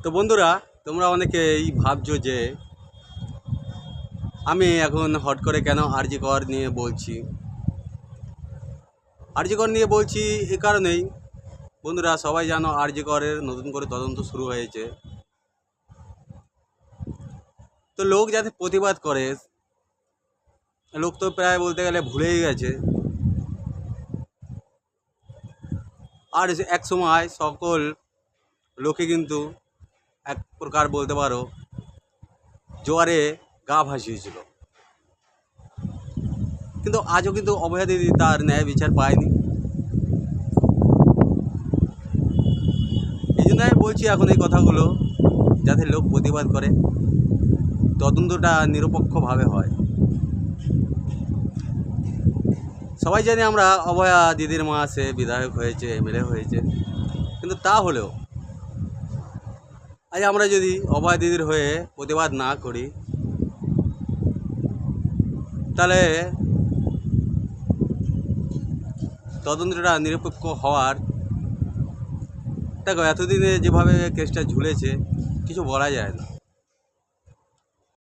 তো বন্ধুরা, তোমরা অনেকেই ভাবছো যে আমি এখন হট করে কেন আরজি কর নিয়ে বলছি। আরজি কর নিয়ে বলছি এ কারণেই, বন্ধুরা সবাই জানো আরজি করের নতুন করে তদন্ত শুরু হয়েছে। তো লোক যাতে প্রতিবাদ করে, লোক তো প্রায় বলতে গেলে ভুলেই গেছে। আর এক সময় সকল লোকে কিন্তু এক প্রকার বলতে পারো জোয়ারে গা ভাসিয়েছিল, কিন্তু আজও কিন্তু অভয়া দিদি তার ন্যায় বিচার পায়নি। এই জন্য আমি বলছি এখন এই কথাগুলো, যাতে লোক প্রতিবাদ করে, তদন্তটা নিরপেক্ষভাবে হয়। সবাই জানি আমরা অভয়া দিদির মা সে বিধায়ক হয়েছে, এমএলএ হয়েছে, কিন্তু তা হলেও আজ আমরা যদি অভয়া দিদির হয়ে প্রতিবাদ না করি, তাহলে তদন্তটা নিরপেক্ষ হওয়ার, দেখো এতদিনে যেভাবে কেসটা ঝুলেছে কিছু বলা যায় না।